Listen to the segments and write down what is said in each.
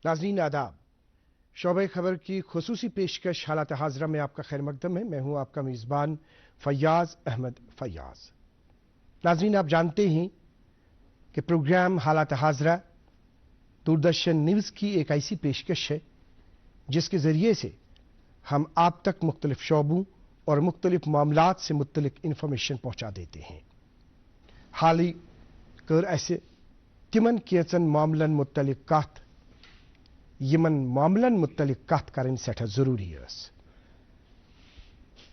नाज़रीन आदाब, शोबे खबर की खुसूसी पेशकश हालात हाजरा में आपका खैर मकदम है। मैं हूं आपका मेज़बान फैयाज अहमद फैयाज। नाज़रीन, आप जानते हैं कि प्रोग्राम हालात हाजरा दूरदर्शन न्यूज़ की एक ऐसी पेशकश है जिसके ज़रिए से हम आप तक मुख्तलिफ शोबों और मुख्तलिफ मामलात से मुत्तलिक इंफॉर्मेशन पहुंचा देते हैं। हाल ही कर ऐसे तिमन केचन मामलन मुत्तलिक कथ यमन मामलन मुत्तलिक कथ करन सठा जरूरी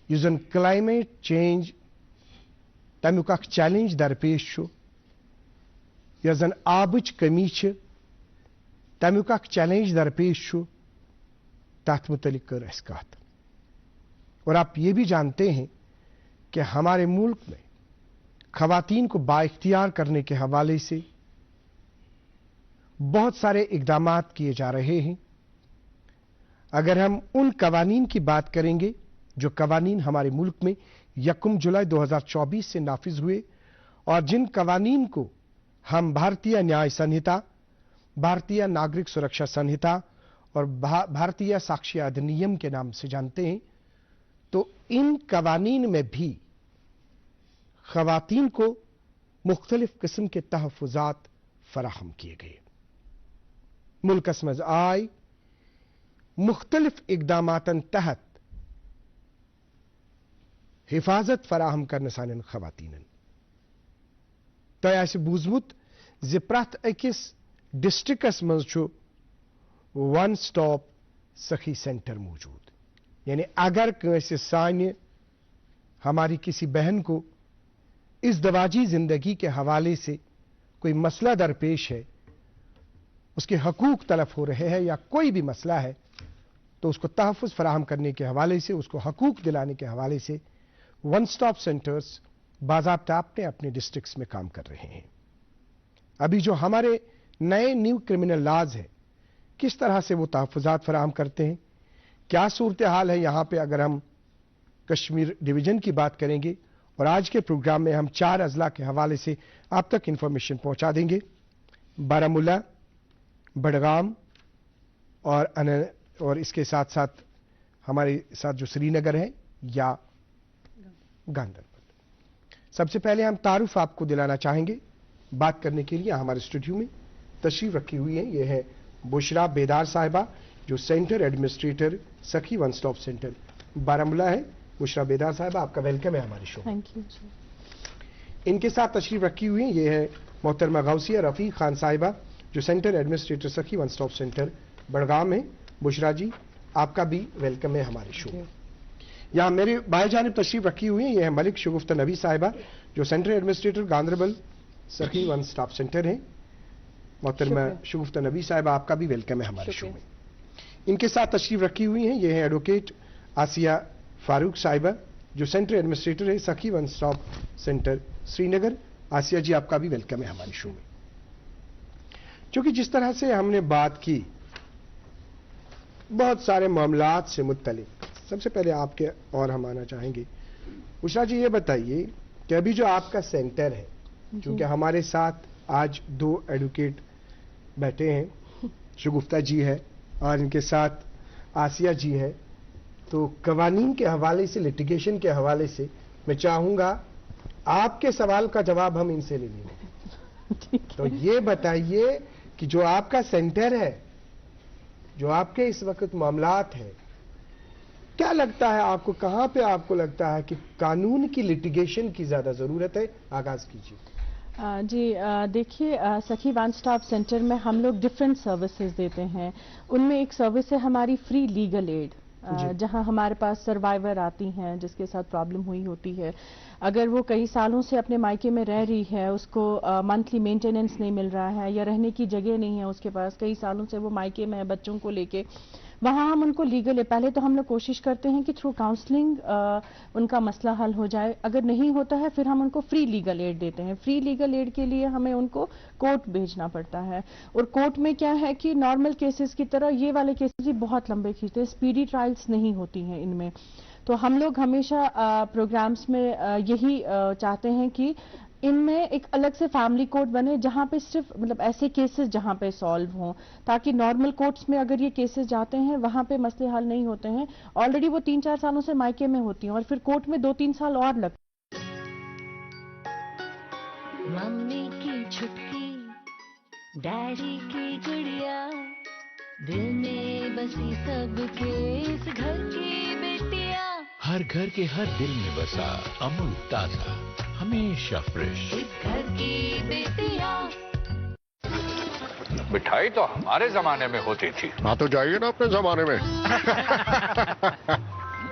युजन क्लाइमेट चेंज तमुक अख चैलेंज दरपेश यजन आबच कमी तमुक अख चैलेंज दरपेश तथ मुत्तलिक कर अस कथ। और आप ये भी जानते हैं कि हमारे मुल्क में खवातीन को बाइख्तियार करने के हवाले से बहुत सारे इकदामात किए जा रहे हैं। अगर हम उन कवानीन की बात करेंगे जो कवानीन हमारे मुल्क में 1 जुलाई 2024 से नाफिज हुए और जिन कवानीन को हम भारतीय न्याय संहिता, भारतीय नागरिक सुरक्षा संहिता और भारतीय साक्ष्य अधिनियम के नाम से जानते हैं, तो इन कवानीन में भी खवातीन को मुख्तलिफ किस्म के तहफ़्फ़ुज़ात फराहम किए गए। मुल्कस मज आय मुख्तलिफ इकदामातन तहत हिफाजत फराहम करने सान खवातीनन तो बूजमुत ज प्रथ अकिस डिस्ट्रिक्टस मज वन स्टॉप सखी सेंटर मौजूद। यानी अगर कैसे सान्य हमारी किसी बहन को इस दवाजी जिंदगी के हवाले से कोई मसला दरपेश है, उसके हकूक तलफ हो रहे हैं या कोई भी मसला है, तो उसको तहफ़्फ़ुज़ फराहम करने के हवाले से, उसको हकूक दिलाने के हवाले से वन स्टॉप सेंटर्स बाज़ाब्ता अपने अपने डिस्ट्रिक्ट्स में काम कर रहे हैं। अभी जो हमारे नए न्यू क्रिमिनल लॉज है, किस तरह से वो तहफ़्फ़ुज़ात फराहम करते हैं, क्या सूरत हाल है यहाँ पे, अगर हम कश्मीर डिवीज़न की बात करेंगे। और आज के प्रोग्राम में हम 4 अजला के हवाले से आप तक इंफॉर्मेशन पहुँचा देंगे। बारामूला, बडगाम और इसके साथ साथ हमारे साथ जो श्रीनगर है या गांधरबल। सबसे पहले हम तारुफ आपको दिलाना चाहेंगे। बात करने के लिए हमारे स्टूडियो में तशरीफ रखी हुई है, ये है बुशरा बेदार साहिबा, जो सेंटर एडमिनिस्ट्रेटर सखी वन स्टॉप सेंटर बारामूला है। बुशरा बेदार साहिबा, आपका वेलकम है हमारे शो। Thank you. इनके साथ तशरीफ रखी हुई है, ये है मोहतरमा गौसिया रफीक खान साहिबा, जो सेंटर एडमिनिस्ट्रेटर सखी वन स्टॉप सेंटर बड़गाम है। बुशरा जी, आपका भी वेलकम है हमारे शो में। यहाँ मेरे बाएं जानिब तशरीफ रखी हुई है, ये है मलिक शगुफ्ता नबी साहिबा, जो सेंटर एडमिनिस्ट्रेटर गांधरबल सखी वन स्टॉप सेंटर है। मोहतरमा शगुफ्ता नबी साहिबा, आपका भी वेलकम है हमारे शो में। इनके साथ तशरीफ रखी हुई है, ये है एडवोकेट आसिया फारूक साहिबा, जो सेंटर एडमिनिस्ट्रेटर है सखी वन स्टॉप सेंटर श्रीनगर। आसिया जी, आपका भी वेलकम है हमारे शो में। क्योंकि जिस तरह से हमने बात की बहुत सारे मामलात से मुत्तलिक, सबसे पहले आपके और हम आना चाहेंगे। उषा जी, ये बताइए कि अभी जो आपका सेंटर है, क्योंकि हमारे साथ आज 2 एडवोकेट बैठे हैं, शगुफ्ता जी है और इनके साथ आसिया जी है, तो कवानीन के हवाले से, लिटिगेशन के हवाले से मैं चाहूंगा आपके सवाल का जवाब हम इनसे ले लेंगे। तो ये बताइए कि जो आपका सेंटर है, जो आपके इस वक्त मामलात है, क्या लगता है आपको, कहां पे आपको लगता है कि कानून की लिटिगेशन की ज्यादा जरूरत है? आगाज कीजिए। जी, देखिए, सखी वन स्टॉप सेंटर में हम लोग डिफरेंट सर्विसेज देते हैं। उनमें एक सर्विस है हमारी फ्री लीगल एड, जहां हमारे पास सर्वाइवर आती हैं जिसके साथ प्रॉब्लम हुई होती है। अगर वो कई सालों से अपने मायके में रह रही है, उसको मंथली मेंटेनेंस नहीं मिल रहा है या रहने की जगह नहीं है उसके पास, कई सालों से वो मायके में है बच्चों को लेके, वहाँ हम उनको लीगल, पहले तो हम लोग कोशिश करते हैं कि थ्रू काउंसलिंग उनका मसला हल हो जाए। अगर नहीं होता है फिर हम उनको फ्री लीगल एड देते हैं। फ्री लीगल एड के लिए हमें उनको कोर्ट भेजना पड़ता है, और कोर्ट में क्या है कि नॉर्मल केसेस की तरह ये वाले केसेस भी बहुत लंबे खींचते हैं, स्पीडी ट्रायल्स नहीं होती हैं इनमें। तो हम लोग हमेशा प्रोग्राम्स में यही चाहते हैं कि इनमें एक अलग से फैमिली कोर्ट बने जहां पे सिर्फ मतलब ऐसे केसेस जहां पे सॉल्व हों, ताकि नॉर्मल कोर्ट्स में अगर ये केसेस जाते हैं वहां पे मसले हल नहीं होते हैं। ऑलरेडी वो 3-4 सालों से मायके में होती हैं और फिर कोर्ट में 2-3 साल और लगते हैं। मम्मी की छुटकी, डैडी की गुड़िया, दिल में बसी सबके इस घर की बेटियां। हर घर के हर दिल में बसा अमूल ताजा, हमेशा फ्रेश। इस घर की बेटियां। मिठाई तो हमारे जमाने में होती थी। हाँ तो जाइए ना अपने जमाने में।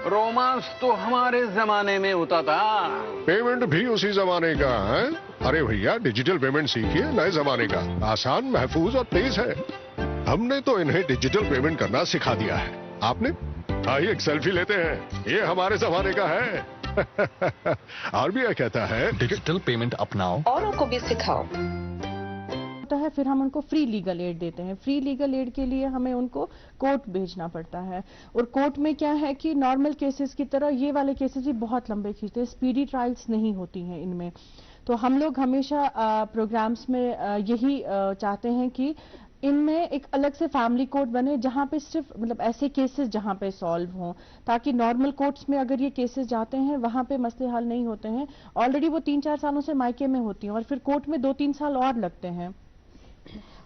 रोमांस तो हमारे जमाने में होता था। पेमेंट भी उसी जमाने का है। अरे भैया डिजिटल पेमेंट सीखिए नए जमाने का, आसान, महफूज और तेज है। हमने तो इन्हें डिजिटल पेमेंट करना सिखा दिया है। आपने? आइए एक सेल्फी लेते हैं, ये हमारे जमाने का है। आरबीआई कहता है डिजिटल पेमेंट अपनाओ, औरों को भी सिखाओ। है, फिर हम उनको फ्री लीगल एड देते हैं। फ्री लीगल एड के लिए हमें उनको कोर्ट भेजना पड़ता है, और कोर्ट में क्या है कि नॉर्मल केसेस की तरह ये वाले केसेस भी बहुत लंबे खींचते हैं, स्पीडी ट्रायल्स नहीं होती हैं इनमें। तो हम लोग हमेशा प्रोग्राम्स में यही चाहते हैं कि इनमें एक अलग से फैमिली कोर्ट बने जहां पे सिर्फ मतलब ऐसे केसेस जहां पे सॉल्व हों, ताकि नॉर्मल कोर्ट्स में अगर ये केसेस जाते हैं वहां पे मसले हल नहीं होते हैं। ऑलरेडी वो 3-4 सालों से मायके में होती हैं और फिर कोर्ट में 2-3 साल और लगते हैं।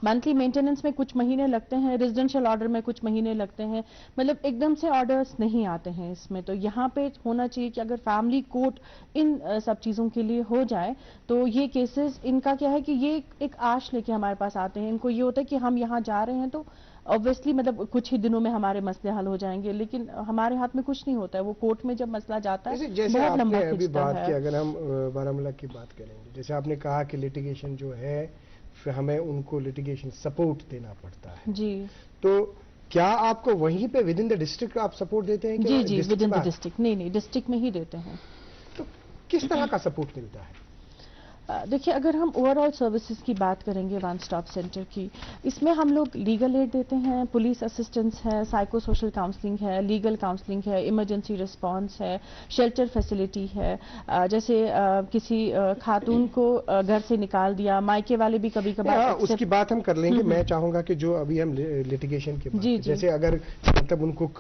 मंथली मेंटेनेंस में कुछ महीने लगते हैं, रेजिडेंशियल ऑर्डर में कुछ महीने लगते हैं, मतलब एकदम से ऑर्डर्स नहीं आते हैं इसमें। तो यहाँ पे होना चाहिए कि अगर फैमिली कोर्ट इन सब चीज़ों के लिए हो जाए तो ये केसेस, इनका क्या है कि ये एक आश लेके हमारे पास आते हैं। इनको ये होता है कि हम यहाँ जा रहे हैं तो ऑब्वियसली मतलब कुछ ही दिनों में हमारे मसले हल हो जाएंगे, लेकिन हमारे हाथ में कुछ नहीं होता है। वो कोर्ट में जब मसला जाता है जैसे बहुत लंबा आपने अभी खिंचता बात है। की, अगर हम बारामूला की बात करेंगे, जैसे आपने कहा कि लिटिगेशन जो है फिर हमें उनको लिटिगेशन सपोर्ट देना पड़ता है जी, तो क्या आपको वहीं पे विद इन द डिस्ट्रिक्ट आप सपोर्ट देते हैं? जी जी, विद इन द डिस्ट्रिक्ट। नहीं, डिस्ट्रिक्ट में ही देते हैं। तो किस तरह का सपोर्ट मिलता है? देखिए, अगर हम ओवरऑल सर्विसेज की बात करेंगे वन स्टॉप सेंटर की, इसमें हम लोग लीगल एड देते हैं, पुलिस असिस्टेंस है, साइको सोशल काउंसलिंग है, लीगल काउंसलिंग है, इमरजेंसी रिस्पांस है, शेल्टर फैसिलिटी है। जैसे किसी खातून को घर से निकाल दिया, मायके वाले भी कभी कभार उसकी बात हम कर लेंगे। मैं चाहूंगा कि जो अभी हम लिटिगेशन की बात जी, करें, जैसे अगर मतलब उनको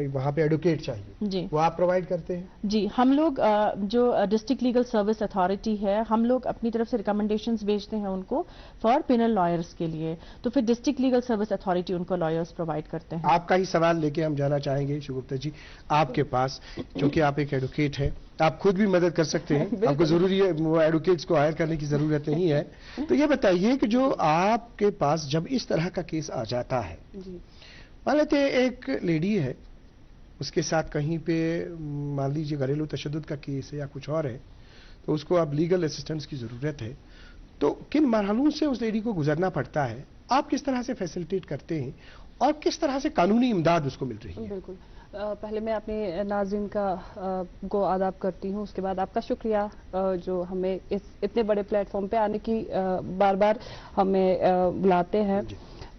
वहां पे एडवोकेट चाहिए जी, वो आप प्रोवाइड करते हैं? जी, हम लोग जो डिस्ट्रिक्ट लीगल सर्विस अथॉरिटी है, हम लोग अपनी तरफ से रिकमेंडेशंस भेजते हैं उनको फॉर पिनल लॉयर्स के लिए, तो फिर डिस्ट्रिक्ट लीगल सर्विस अथॉरिटी उनको लॉयर्स प्रोवाइड करते हैं। आपका ही सवाल लेके हम जाना चाहेंगे शिवगुप्ता जी आपके पास, क्योंकि आप एक एडवोकेट हैं, आप खुद भी मदद कर सकते हैं, आपको जरूरी है वो एडवोकेट्स को हायर करने की जरूरत नहीं है। तो ये बताइए कि जो आपके पास जब इस तरह का केस आ जाता है, मान लेते हैं एक लेडी है, उसके साथ कहीं पे मान लीजिए घरेलू तशद्दुद का केस है या कुछ और है, तो उसको अब लीगल असिस्टेंस की जरूरत है, तो किन मरहलों से उस लेडी को गुजरना पड़ता है, आप किस तरह से फैसिलिटेट करते हैं और किस तरह से कानूनी इमदाद उसको मिल रही है? बिल्कुल, पहले मैं अपने नाज़रीन का को आदाब करती हूँ, उसके बाद आपका शुक्रिया जो हमें इस इतने बड़े प्लेटफॉर्म पे आने की बार बार हमें बुलाते हैं।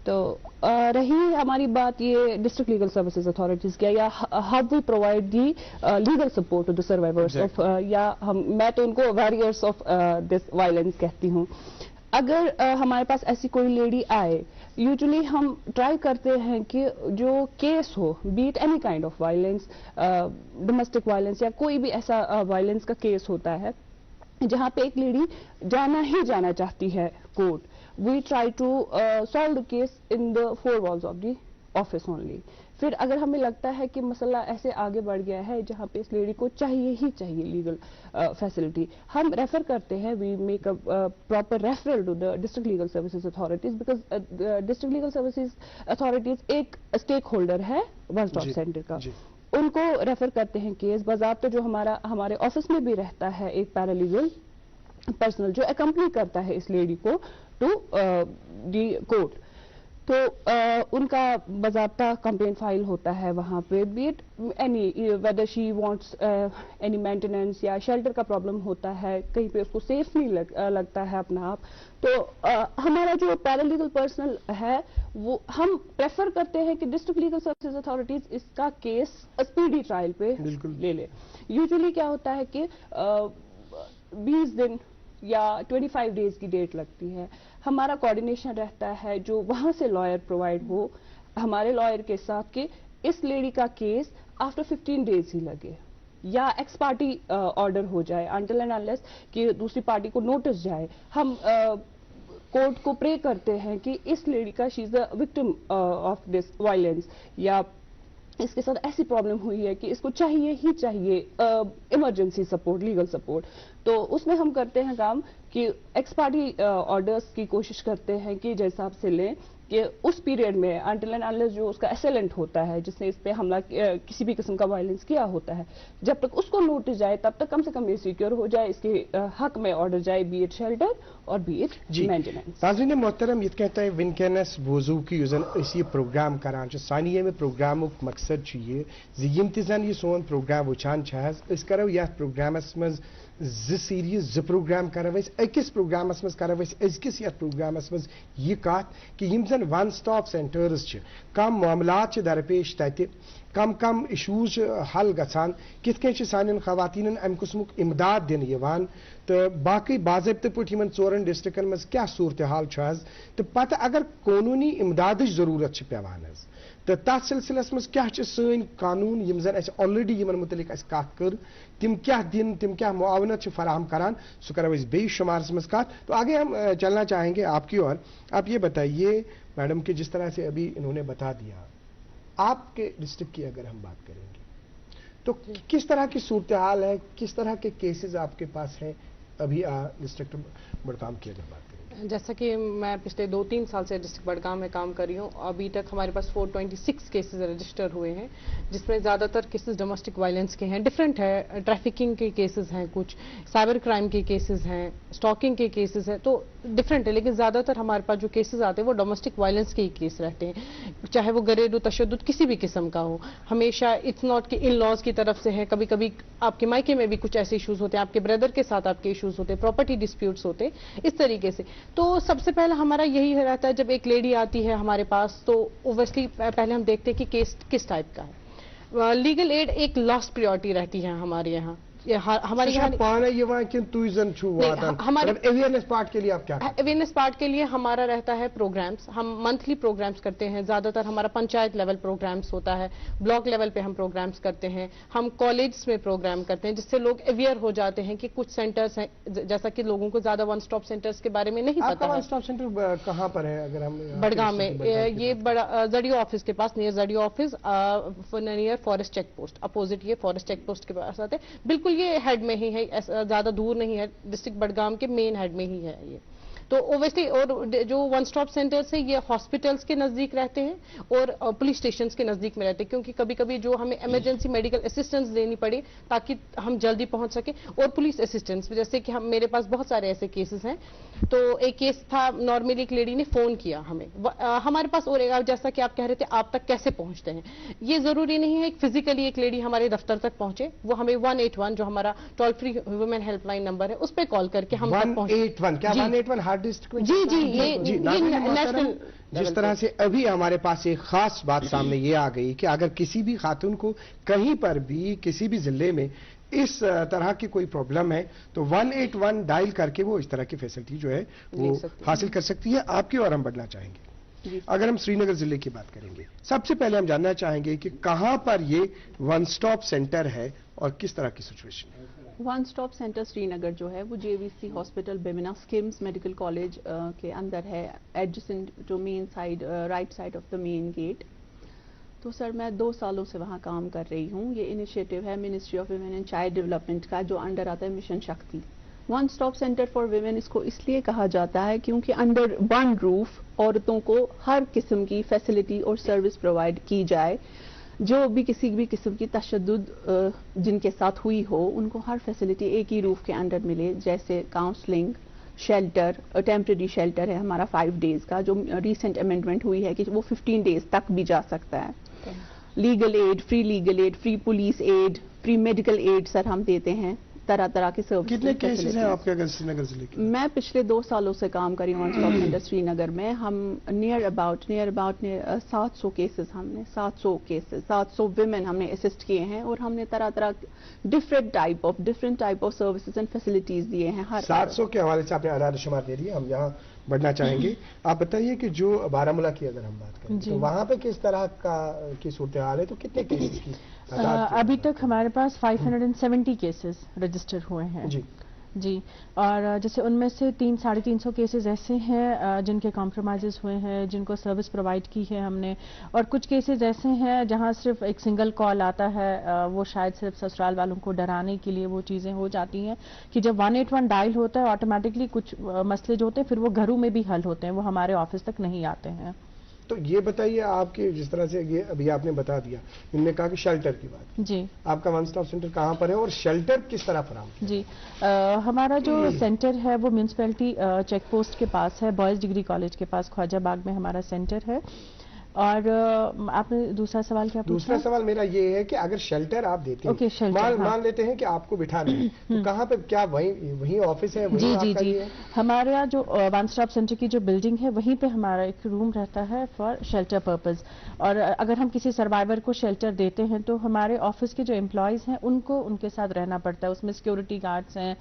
तो रही हमारी बात ये डिस्ट्रिक्ट लीगल सर्विसेज अथॉरिटीज की, या how we provide the legal support to the survivors of, या मैं तो उनको वॉरियर्स ऑफ दिस वायलेंस कहती हूँ। अगर हमारे पास ऐसी कोई लेडी आए, यूजुअली हम ट्राई करते हैं कि जो केस हो, B it any kind of violence, domestic violence या कोई भी ऐसा वायलेंस का केस होता है जहाँ पे एक लेडी जाना ही जाना चाहती है court, we try to solve the case in the four walls of the office only. फिर अगर हमें लगता है कि मसला ऐसे आगे बढ़ गया है जहाँ पे इस लेडी को चाहिए ही चाहिए लीगल फैसिलिटी, हम रेफर करते हैं, we make a proper referral to the district legal services authorities, because district legal services authorities एक स्टेक होल्डर है वन स्टॉप सेंटर का। उनको रेफर करते हैं केस, बाज़ाब्ता जो हमारे ऑफिस में भी रहता है एक पैरालीगल पर्सनल जो अकम्पनी करता है इस लेडी को टू दी कोर्ट, तो उनका बाज़ाब्ता कंप्लेंट फाइल होता है वहाँ पे, B it any whether she wants any maintenance या शेल्टर का प्रॉब्लम होता है, कहीं पे उसको सेफ नहीं लगता है अपना आप, तो हमारा जो पैरालीगल पर्सनल है वो हम प्रेफर करते हैं कि डिस्ट्रिक्ट लीगल सर्विसेज अथॉरिटीज इसका केस स्पीडी ट्रायल पे ले ले। यूजुअली क्या होता है कि 20 दिन یا 25 ڈیز کی ڈیٹ لگتی ہے. ہمارا کوآرڈینیشن رہتا ہے جو وہاں سے لائر پرووائڈ ہو ہمارے لائر کے ساتھ کہ اس لیڈی کا کیس آفٹر 15 ڈیز ہی لگے یا ایکس پارٹی آرڈر ہو جائے انٹل اینڈ انلیس کہ دوسری پارٹی کو نوٹس جائے. ہم کورٹ کو پرے کرتے ہیں کہ اس لیڈی کا she is a victim of this violence یا اس کے ساتھ ایسی پرابلم ہوئی ہے کہ اس کو چاہیے ہی چاہیے ایمرجنسی سپورٹ, لیگل سپورٹ. تو اس میں ہم کرتے ہیں کام کہ ایکس پارٹی آرڈرس کی کوشش کرتے ہیں کہ جیسا آپ سے لیں کہ اس پیریڈ میں انٹل اینڈ انلیس جو اس کا اسیلنٹ ہوتا ہے جس نے اس پہ حملہ کسی بھی قسم کا وائلنس کیا ہوتا ہے, جب تک اس کو نوٹس جائے تب تک کم سے کم یہ سیکیور ہو جائے, اس کے حق میں آرڈر جائے, بی ایٹ شیلٹر اور بی ایٹ مینٹیننس. ناظرین محترم یہ کہتا ہے ونکینس موضوع کی یہ پروگرام کران سانیہ میں پروگرام مقصد یہ یم تن یہ سون پروگرام وچان اس کرو یت پروگرامس مز سیریز پروگرام کرو اکس پروگرامس مز کرو ازکس یت پروگرامس مز یہ کت کہ یم زن ون سٹاپ سینٹرز کم معاملات درپیش تت کم کم ایشوز حل گژھان کت کن سان خواتین ام قسمک امداد دن یوان تو باقی باضابطہ پہ ژورن ڈسٹرکن مز کیا صورتحال تو پتہ اگر قانونی امداد ضرورت پیوان تو تر سلسلس مز کیا سن قانون یم زن اس آلریڈی یمن متعلق اس کت کر تم کیا دن تم کیا معاونت فراہم کران سو کرو اس بیس شمارس مز کت. تو آگے ہم چلنا چاہیں گے آپ کی اور آپ یہ بتائیے میڈم کہ جس طرح سے ابھی انہوں نے بتا دیا آپ کے ڈسٹرکٹ کی اگر ہم بات کریں گے تو کس طرح کی صورتحال ہے, کس طرح کے کیسز آپ کے پاس ہیں ابھی ڈسٹرکٹ بڑگام کی اگر بات کریں؟ جیسا کہ میں پچھلے 2-3 سال سے ڈسٹرکٹ بڑگام میں کام کر رہی ہوں, ابھی تک ہمارے پاس 426 کیسز رجسٹر ہوئے ہیں جس میں زیادہ تر کیسز ڈومیسٹک وائلنس کے ہیں. ڈفرینٹ ہے, ٹریفکنگ کے کیسز ہیں, کچھ سائبر کرائم کے کیسز ہیں, اسٹاکنگ کے کیسز ہیں, تو ڈفرینٹ ہے. لیکن زیادہ تر ہمارے پاس جو کیسز آتے ہیں وہ ڈومیسٹک وائلنس کے ہی کیس رہتے ہیں, چاہے وہ گھریلو تشدد کسی بھی قسم کا ہو. ہمیشہ اٹس ناٹ کہ ان لاز کی طرف سے ہے, کبھی کبھی آپ کے مائکے میں بھی کچھ ایسے ایشوز ہوتے ہیں, آپ کے بردر کے ساتھ آپ کے ایشوز ہوتے ہیں, پراپرٹی ڈسپیوٹس ہوتے ہیں, اس طریقے سے. تو سب سے پہلے ہمارا یہی رہتا ہے جب ایک لیڈی آتی ہے ہمارے پاس تو اوبویسلی پہلے ہم دیکھتے ہیں کہ کیس کس ٹائپ کا ہے. لیگل ایڈ ایک لاسٹ پریورٹی رہتی ہے ہمارے یہاں. ہمارے اویئرنیس پارٹ کے لیے آپ کیا اویئرنیس پارٹ کے لیے ہمارا رہتا ہے پروگرامس. ہم منتھلی پروگرامس کرتے ہیں, زیادہ تر ہمارا پنچایت لیول پروگرامس ہوتا ہے, بلاک لیول پہ ہم پروگرامس کرتے ہیں, ہم کالجز میں پروگرام کرتے ہیں جس سے لوگ اویئر ہو جاتے ہیں کہ کچھ سینٹرز ہیں, جیسا کہ لوگوں کو زیادہ ون سٹاپ سینٹرز کے بارے میں نہیں پتا ہے. ون سٹاپ سینٹر کہاں پر ہے اگر ہم بڑگام میں؟ یہ زڈیو آفس کے پاس, near ZDO office, near forest check post, opposite یہ فارسٹ چیک پوسٹ کے پاس آتے ہیں. بالکل یہ ہیڈ میں ہی ہے, زیادہ دور نہیں ہے, ڈسٹرکٹ بڑگام کے مین ہیڈ میں ہی ہے یہ. تو اوبیسلی اور جو ون سٹاپ سینٹرز ہیں یہ ہاسپٹلس کے نزدیک رہتے ہیں اور پولیس اسٹیشنز کے نزدیک میں رہتے ہیں, کیونکہ کبھی کبھی جو ہمیں ایمرجنسی میڈیکل اسسٹنس دینی پڑے تاکہ ہم جلدی پہنچ سکیں, اور پولیس اسسٹنس جیسے کہ میرے پاس بہت سارے ایسے کیسز ہیں. تو ایک کیس تھا, نارملی ایک لیڈی نے فون کیا ہمیں ہمارے پاس, اور جیسا کہ آپ کہہ رہے تھے آپ تک کیسے پہنچتے ہیں, یہ ضروری نہیں ہے فزیکلی ایک لیڈی ہمارے دفتر تک پہنچے, وہ ہمیں 181 جو ہمارا toll free women help line number ہے اس پہ کال کر کے ہم 181 کیا 181 ہر ڈسٹرکٹ؟ جی نیشنل. جس طرح سے ابھی ہمارے پاس ایک خاص بات سامنے یہ آ گئی کہ اگر کسی بھی خاتون کو کہیں پر بھی کسی بھی ضلع میں اس طرح کی کوئی پرابلم ہے تو 181 ڈائل کر کے وہ اس طرح کی فیسلٹی جو ہے وہ حاصل کر سکتی ہے. آپ کی اور ہم بڑھنا چاہیں گے. اگر ہم سری نگر ضلع کی بات کریں گے, سب سے پہلے ہم جاننا چاہیں گے کہ کہاں پر یہ ون سٹاپ سینٹر ہے اور کس طرح کی سچویشن ہے. One stop centre Srinagar جو ہے وہ JVC hospital Bemina SKIMS medical college کے اندر ہے, adjacent to main side, right side of the main gate. تو سر میں 2 سالوں سے وہاں کام کر رہی ہوں. یہ انیشیٹو ہے ministry of women and child development کا جو انڈر آتا ہے mission Shakti. One stop centre for women اس کو اس لیے کہا جاتا ہے کیونکہ انڈر ون روف عورتوں کو ہر قسم کی فیسلٹی اور سروس پرووائڈ کی جائے. جو بھی کسی بھی قسم کی تشدد جن کے ساتھ ہوئی ہو ان کو ہر فیسلٹی ایک ہی روف کے انڈر ملے, جیسے کاؤنسلنگ, شیلٹر, ٹیمپریری شیلٹر ہے ہمارا 5 ڈیز کا جو ریسنٹ امینڈمنٹ ہوئی ہے کہ وہ 15 ڈیز تک بھی جا سکتا ہے. Legal aid, free legal aid, free police aid, free medical aid sir ہم دیتے ہیں. طرح طرح کی سروس. کتنے کیسز ہیں آپ کے اگر سری نگر ضلع کے؟ میں پچھلے 2 سالوں سے کام کر رہی ہوں ون اسٹاپ سینٹر سری نگر میں. ہم نیئر اباؤٹ 700 کیسز ہم نے 700 ویمن ہم نے اسسٹ کیے ہیں, اور ہم نے طرح طرح different type of services and facilities دیے ہیں. 700 کے حوالے سے آپ نے اعداد و شمار دے دیے, ہم یہاں بڑھنا چاہیں گے. آپ بتائیے کہ جو بارہ مولہ کی اگر ہم بات کریں تو وہاں پہ کس طرح کی صورتحال ہے, تو کتنے کیسز کی ابھی تک ہمارے پاس 570 کیسز رجسٹر ہوئے ہیں جی, اور جیسے ان میں سے 300-350 کیسز ایسے ہیں جن کے کمپرومائزز ہوئے ہیں, جن کو سروس پرووائڈ کی ہے ہم نے, اور کچھ کیسز ایسے ہیں جہاں صرف ایک سنگل کال آتا ہے, وہ شاید صرف سسرال والوں کو ڈرانے کے لیے وہ چیزیں ہو جاتی ہیں کہ جب 181 ڈائل ہوتا ہے آٹومیٹکلی کچھ مسئلے جو ہوتے ہیں پھر وہ گھروں میں بھی حل ہوتے ہیں, وہ ہمارے آفس تک نہیں آتے ہیں. تو یہ بتائیے آپ کے جس طرح سے یہ ابھی آپ نے بتا دیا, ان نے کہا کہ شیلٹر کی بات, جی آپ کا ون اسٹاپ سینٹر کہاں پر ہے اور شیلٹر کس طرح فراہم کیا؟ جی ہمارا جو سینٹر ہے وہ میونسپلٹی چیک پوسٹ کے پاس ہے, بوائز ڈگری کالج کے پاس خواجہ باغ میں ہمارا سینٹر ہے. اور آپ نے دوسرا سوال کیا پوچھا؟ دوسرا سوال میرا یہ ہے کہ اگر شیلٹر آپ دیتے ہیں, مان لیتے ہیں کہ آپ کو بٹھانا ہے, تو کہاں پہ, کیا وہیں آفس ہے؟ جی ہمارا جو ون اسٹاپ سینٹر کی جو بلڈنگ ہے وہیں پہ ہمارا ایک روم رہتا ہے فار شیلٹر پرپز, اور اگر ہم کسی سروائیور کو شیلٹر دیتے ہیں تو ہمارے آفس کے جو امپلائیز ہیں ان کو ان کے ساتھ رہنا پڑتا ہے. اس میں سیکورٹی گارڈز ہیں,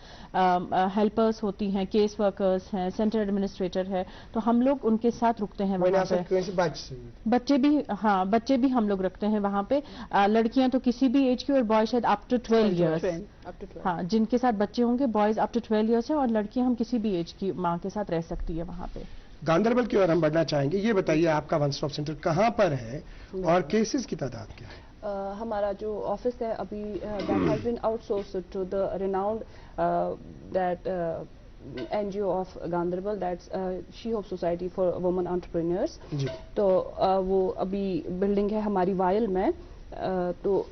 ہیلپرز ہوتی ہیں, کیس ورکرز ہیں, سینٹر ایڈمنسٹریٹر ہے, تو ہم لوگ ان کے ساتھ رکتے ہیں وہاں پہ. بچے بھی ہم لوگ رکھتے ہیں وہاں پہ, لڑکیاں تو کسی بھی ایج کی, اور بوائز شاید اپ ٹو 12 ایئرس, ہاں جن کے ساتھ بچے ہوں گے بوائز اپ ٹو 12 ایئرس ہیں, اور لڑکیاں ہم کسی بھی ایج کی ماں کے ساتھ رہ سکتی ہے وہاں پہ. گاندربل کی اور ہم بڑھنا چاہیں گے, یہ بتائیے آپ کا ون اسٹاپ سینٹر کہاں پر ہے اور کیسز کی تعداد کیا ہے؟ ہمارا جو آفس ہے ابھی that has been outsourced to the renowned دیٹ NGO of Ganderbal, that's She Hope Society for Women Entrepreneurs. تو وہ ابھی بلڈنگ ہے ہماری وائل میں. تو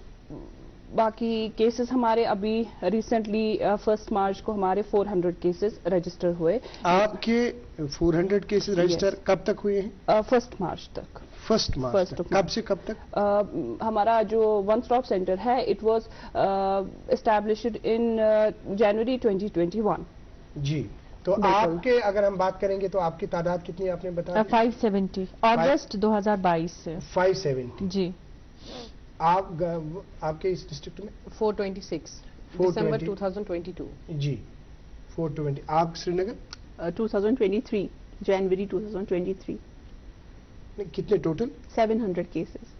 باقی کیسز ہمارے ابھی ریسنٹلی 1 مارچ کو ہمارے 400 کیسز رجسٹر ہوئے. آپ کے 400 کیسز رجسٹر کب تک ہوئے ہیں؟ 1 مارچ تک. 1 مارچ کب سے کب تک؟ ہمارا جو ون اسٹاپ سینٹر ہے اٹ واز اسٹیبلشڈ ان جنوری 2021. جی, تو آپ کے اگر ہم بات کریں گے تو آپ کی تعداد کتنی آپ نے بتایا؟ 570 اگست 2022 سے. 570 جی. آپ کے اس ڈسٹرکٹ میں 426 دسمبر 2022. جی 420. آپ سری نگر 2023 جنوری 2023. کتنے ٹوٹل؟ 700 کیسز.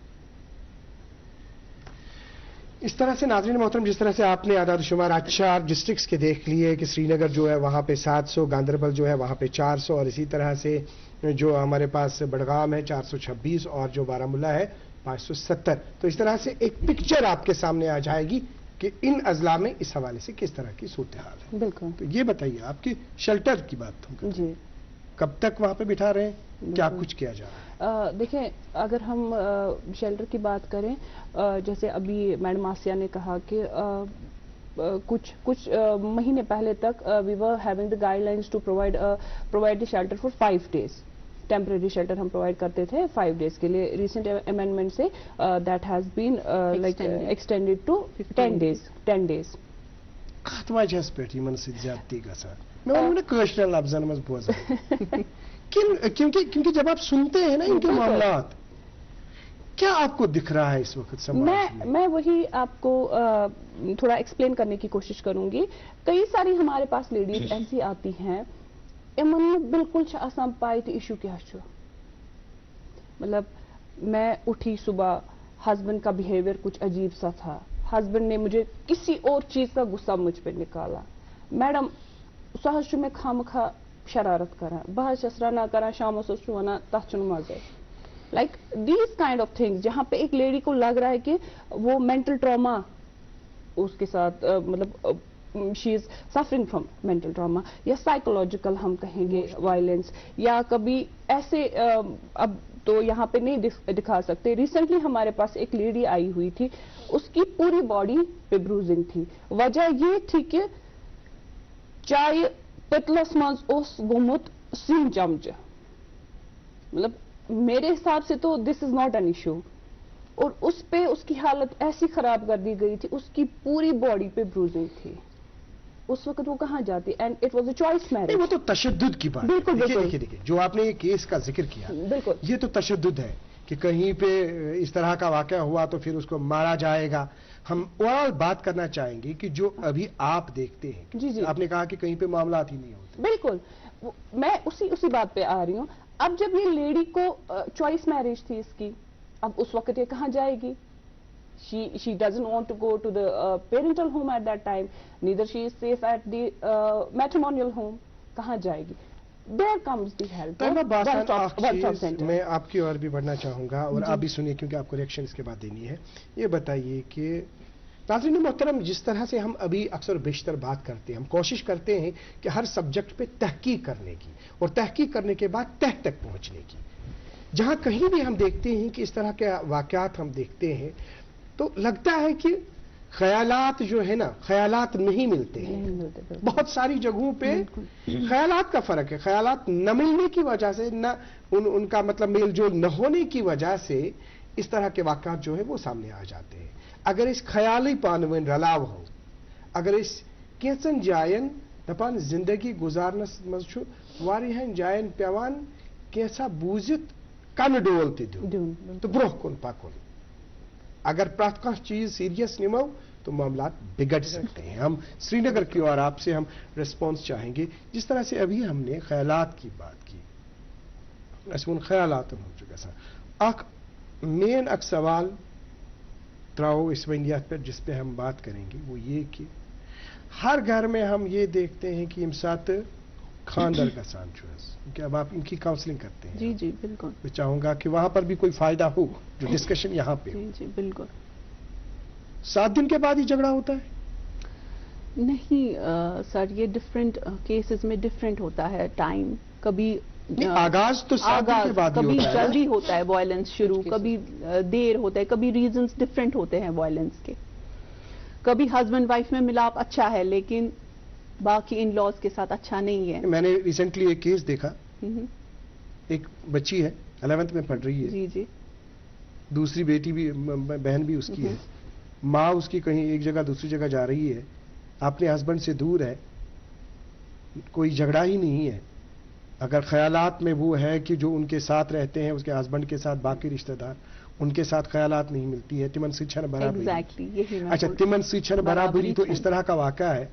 اس طرح سے ناظرین محترم, جس طرح سے آپ نے اعداد و شمار 4 ڈسٹرکٹس کے دیکھ لیے کہ سری نگر جو ہے وہاں پہ 700, گاندربل جو ہے وہاں پہ 400, اور اسی طرح سے جو ہمارے پاس بڑگام ہے 426, اور جو بارہ مولہ ہے 570. تو اس طرح سے ایک پکچر آپ کے سامنے آ جائے گی کہ ان اضلاع میں اس حوالے سے کس طرح کی صورتحال ہے. بالکل. تو یہ بتائیے آپ کی شیلٹر کی بات ہم کریں, جی کب تک وہاں پہ بٹھا رہے ہیں, کیا کچھ کیا جا رہا ہے؟ دیکھیں, اگر ہم شیلٹر کی بات کریں, جیسے ابھی میڈم آسیہ نے کہا کہ کچھ مہینے پہلے تک we were having the guidelines to provide the shelter for 5 days. Temporary shelter ہم پرووائڈ کرتے تھے 5 days کے لیے. ریسنٹ امینڈمنٹ سے that has been like extended to 10 days. خاتمہ جس پہ منسد زیادتی کا ساتھ میں انہوں نے کوششن لفظن میں بوزا کیونکہ جب آپ سنتے ہیں نا ان کے معاملات, کیا آپ کو دکھ رہا ہے اس وقت؟ میں وہی آپ کو تھوڑا ایکسپلین کرنے کی کوشش کروں گی. کئی ساری ہمارے پاس لیڈیز ایسی آتی ہیں امن بالکل آسان پائی تو ایشو کیا چھو, مطلب میں اٹھی صبح, ہسبینڈ کا بیہیویئر کچھ عجیب سا تھا, ہسبینڈ نے مجھے کسی اور چیز کا غصہ مجھ پہ نکالا, میڈم سہج میں خامخواہ شرارت کران, بہت چھس رنا کران شام سس ونان تتھ چھُنہٕ مزے. Like these kind of things جہاں پہ ایک لیڈی کو لگ رہا ہے کہ وہ مینٹل ٹراما اس کے ساتھ, مطلب she is suffering from mental trauma, یا سائیکولوجیکل ہم کہیں گے وائلنس, یا کبھی ایسے اب تو یہاں پہ نہیں دکھا سکتے. ریسنٹلی ہمارے پاس ایک لیڈی آئی ہوئی تھی, اس کی پوری باڈی پہ بروزنگ تھی. وجہ یہ تھی کہ چائے پتلس مز اس گومت سین چمچہ, مطلب میرے حساب سے تو دس از ناٹ این ایشو, اور اس پہ اس کی حالت ایسی خراب کر دی گئی تھی, اس کی پوری باڈی پہ بروزنگ تھی. اس وقت وہ کہاں جاتی, and it was a choice نہیں میرج. وہ تو تشدد کی بات بالکل، ہے. بالکل. دیکھیے جو آپ نے یہ کیس کا ذکر کیا بالکل. یہ تو تشدد ہے کہ کہیں پہ اس طرح کا واقعہ ہوا تو پھر اس کو مارا جائے گا. ہم اوورآل بات کرنا چاہیں گے کہ جو ابھی آپ دیکھتے ہیں, جی جی, آپ نے کہا کہ کہیں پہ معاملات ہی نہیں ہوتے. بالکل. میں اسی بات پہ آ رہی ہوں. اب جب یہ لیڈی کو چوائس میرج تھی اس کی, اب اس وقت یہ کہاں جائے گی؟ she doesn't want to go to the parental home at that time, neither she is safe at the matrimonial home. کہاں جائے گی؟ There comes the help of one-stop center. میں آپ کی اور بھی بڑھنا چاہوں گا اور آپ بھی سنیے کیونکہ آپ کو ریئیکشن اس کے بعد دینی ہے. یہ بتائیے کہ ناظرین محترم, جس طرح سے ہم ابھی اکثر بیشتر بات کرتے ہیں, ہم کوشش کرتے ہیں کہ ہر سبجیکٹ پہ تحقیق کرنے کی اور تحقیق کرنے کے بعد تہ تک پہنچنے کی. جہاں کہیں بھی ہم دیکھتے ہیں کہ اس طرح کے واقعات ہم دیکھتے ہیں تو لگتا ہے کہ خیالات جو ہے نا, خیالات نہیں ملتے ہیں. بہت ساری جگہوں پہ خیالات کا فرق ہے. خیالات نہ ملنے کی وجہ سے, نہ ان کا مطلب میل جول نہ ہونے کی وجہ سے اس طرح کے واقعات جو ہے وہ سامنے آ جاتے ہیں. اگر اس خیالی پانوین رلاو ہو, اگر اس کینچن جائن دپان زندگی گزارنس مز واریہن جائن پیوان کینسا بوزت کن ڈول تہ دیون تو برہ کن پکن. اگر پرت کانٛہہ چیز سیریس نمو تو معاملات بگڑ سکتے ہیں. ہم سری نگر کی اور آپ سے ہم ریسپانس چاہیں گے. جس طرح سے ابھی ہم نے خیالات کی بات کی, اسمون خیالات ہو چکا سا اخ مین اک سوال تراؤ اس ونیات پر جس پہ ہم بات کریں گے وہ یہ کہ ہر گھر میں ہم یہ دیکھتے ہیں کہ یم ساتھ خاندر گسان کیونکہ اب آپ ان کی کاؤنسلنگ کرتے ہیں. جی جی بالکل. میں چاہوں گا کہ وہاں پر بھی کوئی فائدہ ہو جو ڈسکشن یہاں پہ. جی جی بالکل. 7 دن کے بعد ہی جھگڑا ہوتا ہے؟ نہیں سر, یہ ڈفرینٹ کیسز میں ڈفرینٹ ہوتا ہے ٹائم. کبھی آغاز تو 7 دن کے بعد ہی کبھی ہوتا ہے. جلدی ہوتا ہے وائلنس شروع, کبھی دیر ہوتا ہے, کبھی ریزنز ڈفرینٹ ہوتے ہیں وائلنس کے. کبھی ہسبینڈ وائف میں ملاپ اچھا ہے لیکن باقی ان لاز کے ساتھ اچھا نہیں ہے. میں نے ریسنٹلی ایک کیس دیکھا, ایک بچی ہے 11th میں پڑھ رہی ہے, جی جی, دوسری بیٹی بھی بہن بھی اس کی ہے, ماں اس کی کہیں ایک جگہ دوسری جگہ جا رہی ہے, اپنے ہسبینڈ سے دور ہے, کوئی جھگڑا ہی نہیں ہے. اگر خیالات میں وہ ہے کہ جو ان کے ساتھ رہتے ہیں اس کے ہسبینڈ کے ساتھ باقی رشتہ دار, ان کے ساتھ خیالات نہیں ملتی ہے, تمن سے چھن برابری. اچھا, تمن سے چھن برابری تو اس طرح کا واقعہ ہے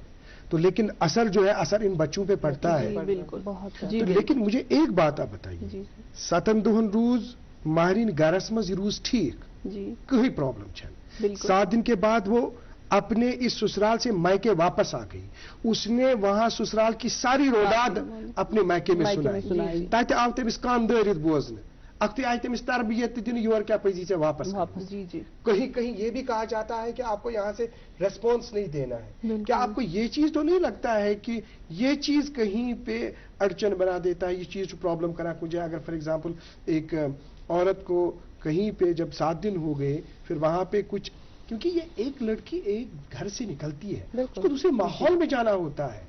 تو لیکن اثر جو ہے اثر ان بچوں پہ پڑتا ہے. بالکل بہت. لیکن مجھے ایک بات آپ بتائیے, 7 دہن روز ماہرین گرس مز روز ٹھیک, کوئی پرابلم چھن. 7 دن کے بعد وہ اپنے اس سسرال سے مائکے واپس آ گئی. اس نے وہاں سسرال کی ساری روداد اپنے مائکے میں سنائی. تاکہ آو تمس کان دٲرِتھ بوزنہ, اختی آئی تمس تربیت دن یور کیا پزی سے واپس. جی جی. کہیں کہیں یہ بھی کہا جاتا ہے کہ آپ کو یہاں سے ریسپانس نہیں دینا ہے. کیا آپ کو یہ چیز تو نہیں لگتا ہے کہ یہ چیز کہیں پہ اڑچن بنا دیتا ہے, یہ چیز پرابلم کرا مجھے؟ اگر فار ایگزامپل ایک عورت کو کہیں پہ جب 7 دن ہو گئے پھر وہاں پہ کچھ, کیونکہ یہ ایک لڑکی ایک گھر سے نکلتی ہے, اس کو دوسرے ماحول میں جانا ہوتا ہے,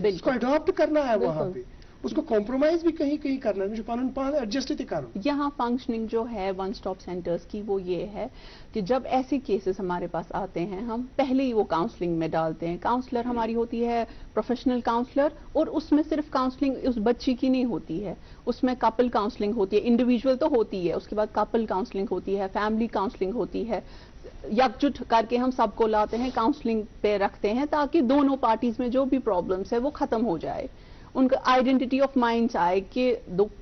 اس کو اڈاپٹ کرنا ہے, وہاں پہ اس کو کمپرومائز بھی کہیں کہیں کرنا ہے, مجھے پان ایڈجسٹ تھی کروں. یہاں فنکشننگ جو ہے ون سٹاپ سینٹرز کی وہ یہ ہے کہ جب ایسے کیسز ہمارے پاس آتے ہیں ہم پہلے ہی وہ کاؤنسلنگ میں ڈالتے ہیں. کاؤنسلر ہماری ہوتی ہے پروفیشنل کاؤنسلر, اور اس میں صرف کاؤنسلنگ اس بچی کی نہیں ہوتی ہے, اس میں کپل کاؤنسلنگ ہوتی ہے, انڈیویجول تو ہوتی ہے, اس کے بعد کپل کاؤنسلنگ ہوتی ہے, فیملی کاؤنسلنگ ہوتی ہے. یکجٹ کر کے ہم سب کو لاتے ہیں, کاؤنسلنگ پہ رکھتے ہیں تاکہ دونوں پارٹیز میں جو بھی پرابلمس ہے وہ ختم ہو جائے, ان کا آئیڈینٹی آف مائنڈ آئے کہ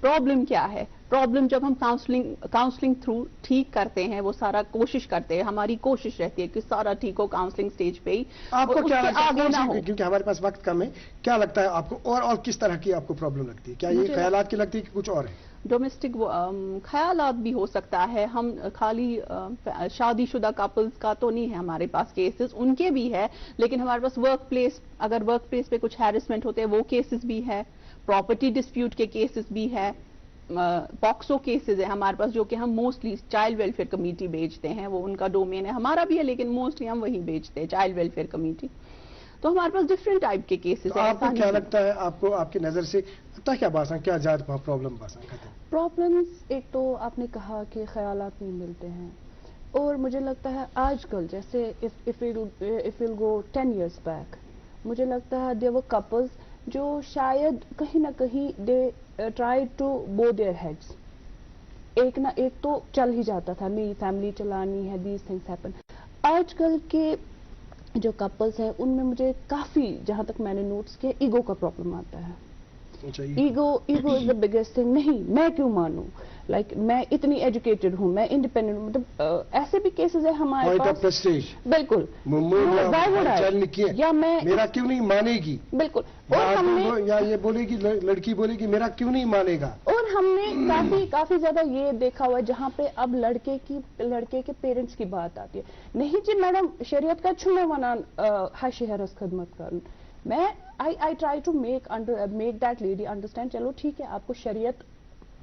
پرابلم کیا ہے. پرابلم جب ہم کاؤنسلنگ تھرو ٹھیک کرتے ہیں, وہ سارا کوشش کرتے ہیں, ہماری کوشش رہتی ہے کہ سارا ٹھیک ہو کاؤنسلنگ سٹیج پہ ہی. آپ کو کیا لگتا ہے, کیونکہ ہمارے پاس وقت کم ہے, کیا لگتا ہے آپ کو اور کس طرح کی آپ کو پرابلم لگتی ہے؟ کیا یہ خیالات کی لگتی ہے کہ کچھ اور ہے؟ ڈومیسٹک خیالات بھی ہو سکتا ہے. ہم خالی شادی شدہ کپلز کا تو نہیں ہے ہمارے پاس کیسز, ان کے بھی ہے, لیکن ہمارے پاس ورک پلیس, اگر ورک پلیس پہ کچھ ہیرسمنٹ ہوتے ہیں وہ کیسز بھی ہے, پراپرٹی ڈسپیوٹ کے کیسز بھی ہے, پاکسو کیسز ہے ہمارے پاس جو کہ ہم موسٹلی چائلڈ ویلفیئر کمیٹی بھیجتے ہیں. وہ ان کا ڈومین ہے, ہمارا بھی ہے لیکن موسٹلی ہم وہی بھیجتے ہیں, چائلڈ ویلفیئر کمیٹی. تو ہمارے پاس ڈفرینٹ ٹائپ کے کیسز ہیں. آپ کو کیا لگتا ہے, آپ کو آپ کی نظر سے کیا باساں, کیا زیادہ پرابلم باساں ختم؟ پرابلمس ایک تو آپ نے کہا کہ خیالات نہیں ملتے ہیں, اور مجھے لگتا ہے آج کل جیسے if we'll go 10 years back, मुझे लगता है देयर वर कपल्स जो शायद कहीं ना कहीं दे ट्राई टू बो देयर हेड्स, एक ना एक तो चल ही जाता था, मेरी फैमिली चलानी है, दीज थिंग्स हैपन। आजकल के जो कपल्स हैं उनमें मुझे काफी, जहां तक मैंने नोट्स किया, ईगो का प्रॉब्लम आता है। Ego is the biggest thing. नहीं, मैं क्यों मानूं, लाइक मैं इतनी एजुकेटेड हूं, मैं इंडिपेंडेंट, मतलब ऐसे भी केसेस है हमारे पास। बिल्कुल, या मैं मेरा क्यों नहीं मानेगी, बिल्कुल। और हमने या ये बोलेगी, लड़की बोलेगी मेरा क्यों नहीं मानेगा। और हमने काफी ज्यादा ये देखा हुआ है जहाँ पे अब लड़के के पेरेंट्स की बात आती है। नहीं जी मैडम, शरीयत का छुमे वनान हाशि हरस खदमत कर, मैं I try to make that lady understand, चलो ठीक है आपको शरीयत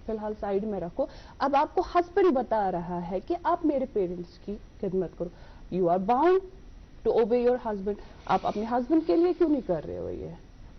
फिलहाल साइड में रखो, अब आपको हस्बैंड बता रहा है कि आप मेरे पेरेंट्स की खिदमत करो, you are bound to obey your husband. आप अपने हस्बैंड के लिए क्यों नहीं कर रहे हो ये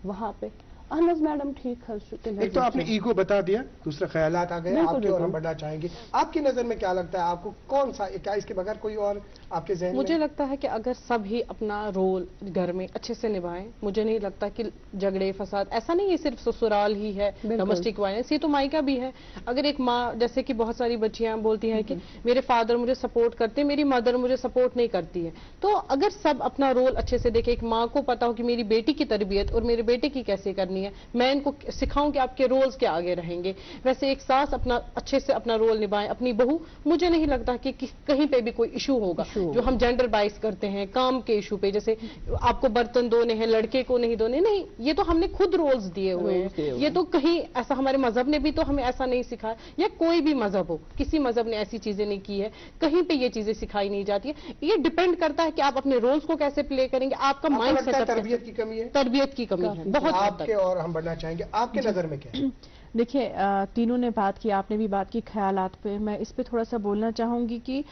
वहां पे? अनस मैडम ठीक है। एक तो आपने ईगो बता दिया, दूसरा ख्यालात आ गए आपके और हम बढ़ना चाहेंगे। आपकी नजर में क्या लगता है, आपको कौन सा, क्या इसके बगैर कोई और आपके ज़हन में? मुझे लगता है कि अगर सब ही अपना रोल घर में अच्छे से निभाएं, मुझे नहीं लगता कि झगड़े फसाद, ऐसा नहीं है सिर्फ ससुराल ही है डोमेस्टिक वायलेंस, ये तो मायका भी है। अगर एक माँ, जैसे कि बहुत सारी बच्चियां बोलती हैं कि मेरे फादर मुझे सपोर्ट करते, मेरी मदर मुझे सपोर्ट नहीं करती है, तो अगर सब अपना रोल अच्छे से देखे, एक माँ को पता हो कि मेरी बेटी की तरबियत और मेरे बेटे की कैसे करनी है, मैं इनको सिखाऊं कि आपके रोल्स के आगे रहेंगे, वैसे एक सास अपना अच्छे से अपना रोल निभाएं, अपनी बहू, मुझे नहीं लगता कि कहीं पे भी कोई इशू होगा। जो हम जेंडर बाइस करते हैं काम के इशू पे, जैसे आपको बर्तन धोने हैं लड़के को नहीं धोने, नहीं, ये तो हमने खुद रोल्स दिए हुए हैं, ये तो कहीं ऐसा हमारे मजहब ने भी तो हमें ऐसा नहीं सिखाया, या कोई भी मजहब हो, किसी मजहब ने ऐसी चीजें नहीं की है, कहीं पे ये चीजें सिखाई नहीं जाती है। ये डिपेंड करता है कि आप अपने रोल्स को कैसे प्ले करेंगे, आपका माइंड सेटअप। तरबियत की कमी है, तरबियत की कमी है बहुत। आपके और हम बढ़ना चाहेंगे, आपके नजर में क्या है? देखिए, तीनों ने बात की, आपने भी बात की ख्यालात पे, मैं इस पे थोड़ा सा बोलना चाहूंगी कि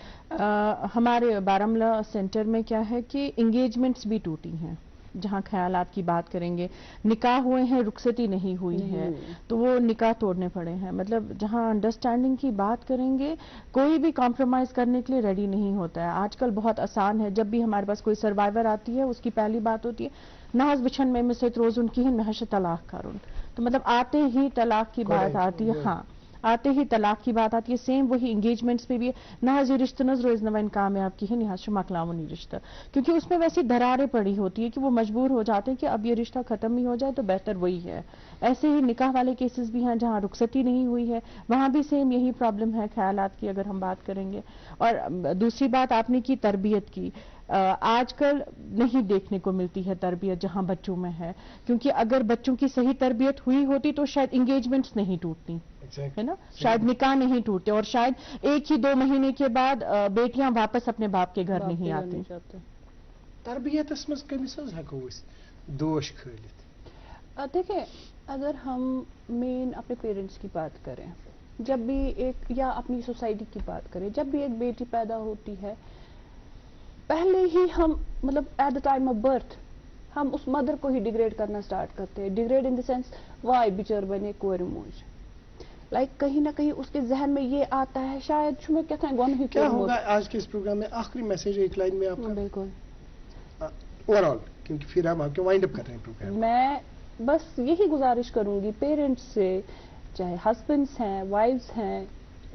हमारे बारामूला सेंटर में क्या है कि एंगेजमेंट्स भी टूटी हैं। जहां ख्यालात की बात करेंगे, निकाह हुए हैं, रुखसती नहीं हुई है, तो वो निकाह तोड़ने पड़े हैं। मतलब जहां अंडरस्टैंडिंग की बात करेंगे, कोई भी कॉम्प्रोमाइज करने के लिए रेडी नहीं होता है। आजकल बहुत आसान है, जब भी हमारे पास कोई सर्वाइवर आती है, उसकी पहली बात होती है नाज बिछन में मिसत रोज उनकी ही महश तलाक करूं, तो मतलब आते ही तलाक की बात आती है। हाँ, आते ही तलाक की बात आती है। सेम वही एंगेजमेंट्स पे भी नाज ये रिश्ता नज रोज नवन कामयाब की है निहाज मकलामुनी रिश्ता, क्योंकि उसमें वैसी दरारें पड़ी होती है कि वो मजबूर हो जाते हैं कि अब ये रिश्ता खत्म ही हो जाए तो बेहतर वही है। ऐसे ही निकाह वाले केसेस भी हैं जहां रुखसती नहीं हुई है, वहां भी सेम यही प्रॉब्लम है ख्यालात की अगर हम बात करेंगे। और दूसरी बात आपने की तरबियत की, आजकल नहीं देखने को मिलती है तरबियत जहां बच्चों में है, क्योंकि अगर बच्चों की सही तरबियत हुई होती तो शायद एंगेजमेंट्स नहीं टूटती, है ना, शायद निकाह नहीं टूटते, और शायद 1 ही 2 महीने के बाद बेटियां वापस अपने बाप के घर नहीं आती। तरबियतस मज कमिस हेको दोष खलित। देखिए, अगर हम मेन अपने पेरेंट्स की बात करें, जब भी एक, या अपनी सोसाइटी की बात करें, जब भी एक बेटी पैदा होती है, पहले ही हम मतलब at the time of birth हम उस मदर को ही डिग्रेड करना स्टार्ट करते हैं। Degrade in the sense why बिचर बने कोर मोज, लाइक कहीं ना कहीं उसके जहन में ये आता है शायद मैं कहता है गौन ही क्या होगा आज के इस प्रोग्राम में आखिरी मैसेज एक लाइन में आपका? बिल्कुल ओवरऑल, क्योंकि फिर हम आपके वाइंड अप कर रहे हैं प्रोग्राम। मैं बस यही गुजारिश करूंगी पेरेंट्स से, चाहे हस्बैंड्स हैं, वाइफ्स हैं,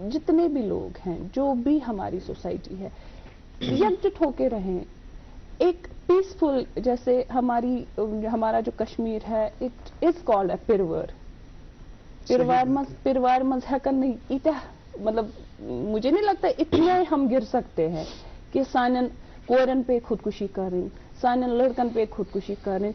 जितने भी लोग हैं, जो भी हमारी सोसाइटी है, एकजुट होके रहें। एक पीसफुल, जैसे हमारा जो कश्मीर है, इट इज कॉल्ड अ पिरवर मज हैकन नहीं इतना, मतलब मुझे नहीं लगता इतने हम गिर सकते हैं कि सानन कोरन पे खुदकुशी करें, सानन लड़कन पे खुदकुशी करें,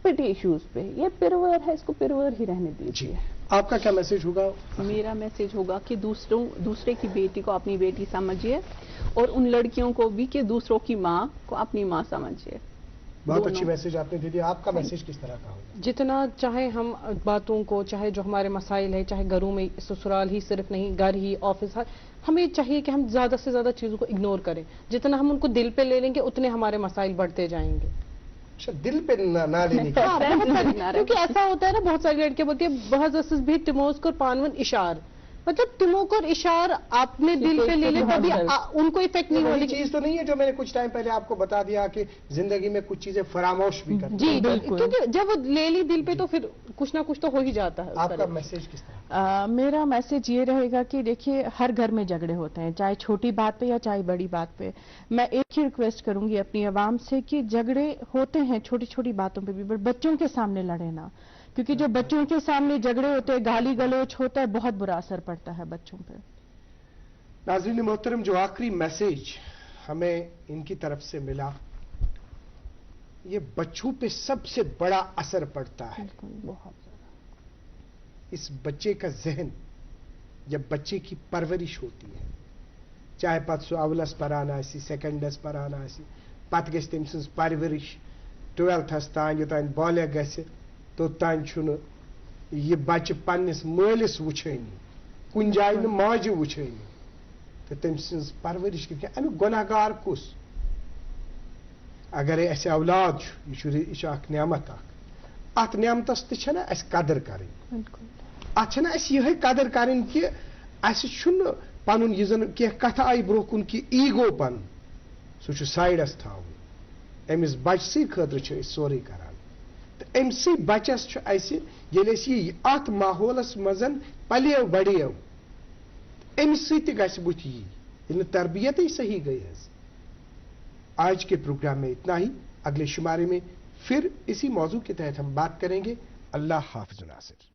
पिटी इश्यूज पे। ये पिरवर है, इसको पिरवर ही रहने दीजिए। आपका क्या मैसेज होगा? मेरा मैसेज होगा कि दूसरे की बेटी को अपनी बेटी समझिए, और उन लड़कियों को भी कि दूसरों की माँ को अपनी माँ समझिए। बहुत अच्छी मैसेज आपने दे दिया। आपका मैसेज किस तरह का होगा? जितना चाहे हम बातों को, चाहे जो हमारे मसाइल है, चाहे घरों में, ससुराल ही सिर्फ नहीं, घर ही, ऑफिस, हमें चाहिए कि हम ज्यादा से ज्यादा चीजों को इग्नोर करें। जितना हम उनको दिल पे ले लेंगे उतने हमारे मसाइल बढ़ते जाएंगे। दिल पे ना लेने क्योंकि ऐसा होता है ना, बहुत सारी लड़कियां बोलती है बहुत भी टिमोस्क और पानवन इशार, मतलब तुमको और इशार आपने दिल पे ले ले तभी उनको इफेक्ट नहीं होगी। चीज तो नहीं है जो मैंने कुछ टाइम पहले आपको बता दिया कि जिंदगी में कुछ चीजें फरामोश भी करती जी बिल्कुल, क्योंकि जब वो ले ली दिल पे तो फिर कुछ ना कुछ तो हो ही जाता है। आपका मैसेज किस तरह? मेरा मैसेज ये रहेगा कि देखिए हर घर में झगड़े होते हैं, चाहे छोटी बात पे या चाहे बड़ी बात पे। मैं एक ही रिक्वेस्ट करूंगी अपनी आवाम से कि झगड़े होते हैं छोटी छोटी बातों पे भी, बट बच्चों के सामने लड़े ना, क्योंकि जो बच्चों के सामने झगड़े होते हैं, गाली गलौज होता है, बहुत बुरा असर पड़ता है बच्चों पे। नाज़रीन मोहतरम, जो आखिरी मैसेज हमें इनकी तरफ से मिला, ये बच्चों पे सबसे बड़ा असर पड़ता है। इस बच्चे का जहन, जब बच्चे की परवरिश होती है, चाहे पत सु अवलस परान आसी, सेकंडस परान आसी, पत गस तम सज परवरिश 12th तान योतान बालिग गसे तोतान छुन ये बच्चे पन्निस मालिस वुछानी, कुन जाय न माजि वुछानी, तो तम सज परवरिश के अमि गुनाहगार कुस? अगर ऐसे औलाद यह अख नेमत, अत नेमतस तछना अस कदर करनी, अत यह कदर करनी कि अस पन यह जन कह कथ आई ब्रो कुन कि ईगो पन सह साइडस थावन, अमिस बच्चे खतर सोरे करान। तो अमसी बचस अत माहौलस मजन पलियो बड़ियो, अमिस गस बुथ यह तरबियत ही सही गई है। आज के प्रोग्राम में इतना ही, अगले शुमारे में फिर इसी मौजू के तहत हम बात करेंगे। अल्लाह हाफिज नासिर।